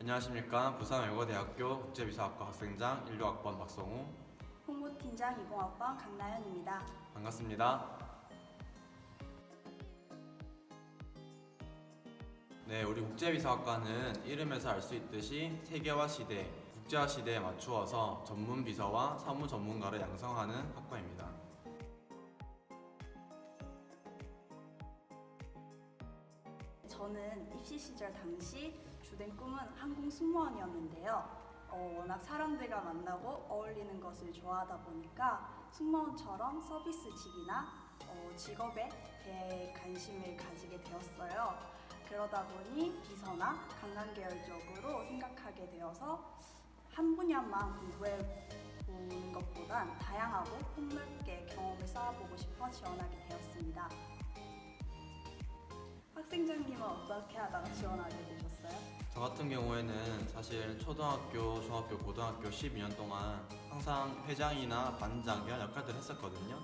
안녕하십니까. 부산외고대학교 국제비서학과 학생장 16학번 박성우. 홍보팀장 20학번 강나연입니다. 반갑습니다. 네, 우리 국제비서학과는 이름에서 알 수 있듯이 세계화 시대, 국제화 시대에 맞추어서 전문 비서와 사무 전문가를 양성하는 학과입니다. 저는 입시 시절 당시 주된 꿈은 항공 승무원이었는데요. 워낙 사람들과 만나고 어울리는 것을 좋아하다 보니까 승무원처럼 서비스직이나 직업에 대해 관심을 가지게 되었어요. 그러다 보니 비서나 관광계열 쪽으로 생각하게 되어서 한 분야만 공부해 보는 것보단 다양하고 폭넓게 경험을 쌓아보고 싶어 지원하게 되었습니다. 학생장님은 어떻게 하다가 지원하게 되셨어요? 저 같은 경우에는 사실 초등학교, 중학교, 고등학교 12년 동안 항상 회장이나 반장 이런 역할들을 했었거든요.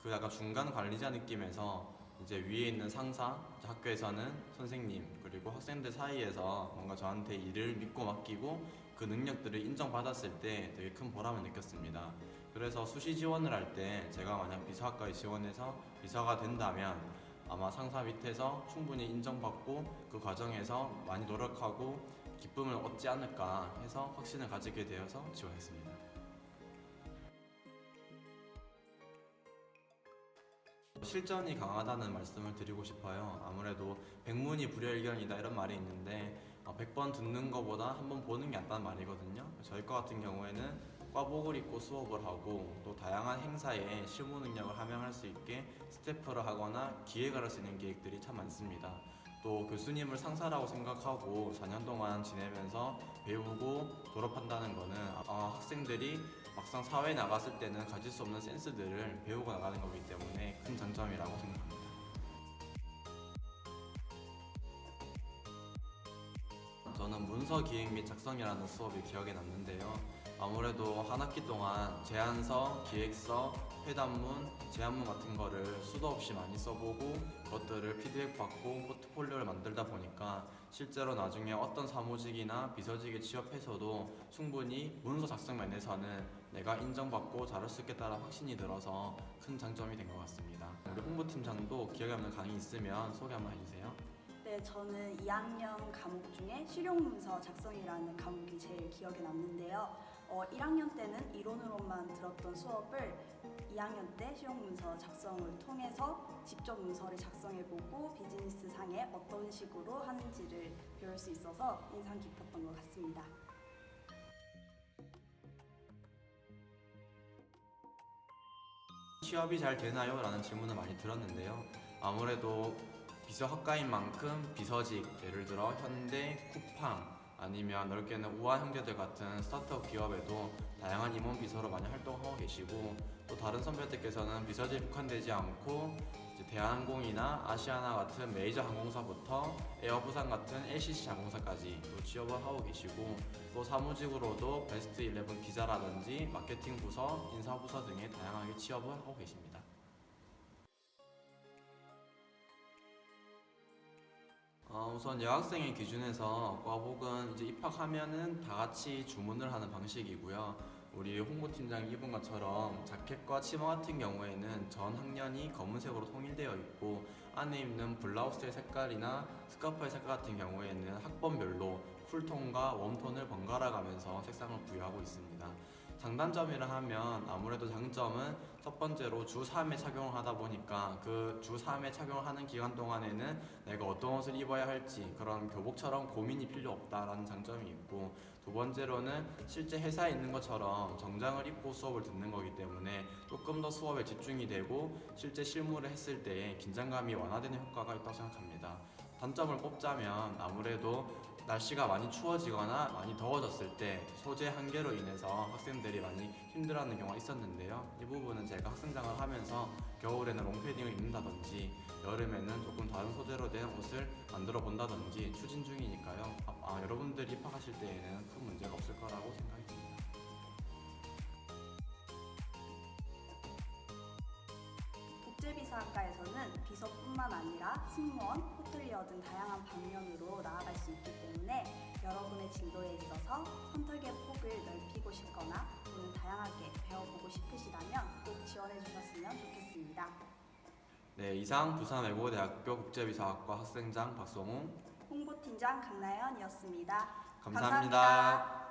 그 약간 중간 관리자 느낌에서 이제 위에 있는 상사, 학교에서는 선생님, 그리고 학생들 사이에서 뭔가 저한테 일을 믿고 맡기고 그 능력들을 인정받았을 때 되게 큰 보람을 느꼈습니다. 그래서 수시 지원을 할 때 제가 만약 비서학과에 지원해서 비서가 된다면 아마 상사 밑에서 충분히 인정받고 그 과정에서 많이 노력하고 기쁨을 얻지 않을까 해서 확신을 가지게 되어서 지원했습니다. 실전이 강하다는 말씀을 드리고 싶어요. 아무래도 백문이 불여일견이다 이런 말이 있는데 100번 듣는 것보다 한 번 보는 게 낫다는 말이거든요. 저희 과 같은 경우에는 과복을 입고 수업을 하고 또 다양한 행사에 실무 능력을 함양할 수 있게 스태프를 하거나 기획을 할 수 있는 계획들이 참 많습니다. 또 교수님을 상사라고 생각하고 4년 동안 지내면서 배우고 졸업한다는 거는 학생들이 막상 사회에 나갔을 때는 가질 수 없는 센스들을 배우고 나가는 거기 때문에 큰 장점이라고 생각합니다. 저는 문서 기획 및 작성이라는 수업이 기억에 남는데요. 아무래도 한 학기 동안 제안서, 기획서, 회담문, 제안문 같은 거를 수도 없이 많이 써보고 그것들을 피드백 받고 포트폴리오를 만들다 보니까 실제로 나중에 어떤 사무직이나 비서직에 취업해서도 충분히 문서 작성 면에서는 내가 인정받고 잘할 수 있겠다는 확신이 들어서 큰 장점이 된 것 같습니다. 우리 홍보팀장도 기억에 남는 강의 있으면 소개 한번 해주세요. 네, 저는 2학년 과목 중에 실용문서 작성이라는 과목이 제일 기억에 남는데요. 1학년 때는 이론으로만 들었던 수업을 2학년 때 실용문서 작성을 통해서 직접 문서를 작성해보고 비즈니스상에 어떤 식으로 하는지를 배울 수 있어서 인상 깊었던 것 같습니다. 취업이 잘 되나요? 라는 질문을 많이 들었는데요. 아무래도 비서학과인 만큼 비서직, 예를 들어 현대, 쿠팡 아니면 넓게는 우아 형제들 같은 스타트업 기업에도 다양한 임원 비서로 많이 활동하고 계시고 또 다른 선배들께서는 비서직에 국한되지 않고 이제 대한항공이나 아시아나 같은 메이저 항공사부터 에어부산 같은 LCC 항공사까지 또 취업을 하고 계시고 또 사무직으로도 베스트 11 기자라든지 마케팅 부서, 인사부서 등에 다양하게 취업을 하고 계십니다. 우선 여학생의 기준에서 과복은 이제 입학하면은 다 같이 주문을 하는 방식이고요. 우리 홍보팀장이 입은 것처럼 자켓과 치마 같은 경우에는 전 학년이 검은색으로 통일되어 있고 안에 입는 블라우스의 색깔이나 스카프의 색깔 같은 경우에는 학번별로 쿨톤과 웜톤을 번갈아 가면서 색상을 부여하고 있습니다. 장단점이라 하면 아무래도 장점은 첫 번째로 주 3회 착용을 하다 보니까 그 주 3회 착용을 하는 기간 동안에는 내가 어떤 옷을 입어야 할지 그런 교복처럼 고민이 필요 없다라는 장점이 있고 두 번째로는 실제 회사에 있는 것처럼 정장을 입고 수업을 듣는 거기 때문에 조금 더 수업에 집중이 되고 실제 실무를 했을 때 긴장감이 완화되는 효과가 있다고 생각합니다. 단점을 꼽자면 아무래도 날씨가 많이 추워지거나 많이 더워졌을 때 소재 한계로 인해서 학생들이 많이 힘들어하는 경우가 있었는데요. 이 부분은 제가 학생장을 하면서 겨울에는 롱패딩을 입는다든지 여름에는 조금 다른 소재로 된 옷을 만들어 본다든지 추진 중이니까요. 여러분들이 입학하실 때에는 큰 문제가 없을 거라고 생각이 듭니다. 국제비서학과에서는 비서뿐만 아니라 승무원, 호텔리어 등 다양한 방면으로 나아갈 수 있기 때문에 여러분의 진로에 대해서 선택의 폭을 넓히고 싶거나 또는 다양하게 배워보고 싶으시다면 꼭 지원해 주셨으면 좋겠습니다. 네, 이상 부산외국어대학교 국제비서학과 학생장 박성웅 홍보팀장 강나연이었습니다. 감사합니다.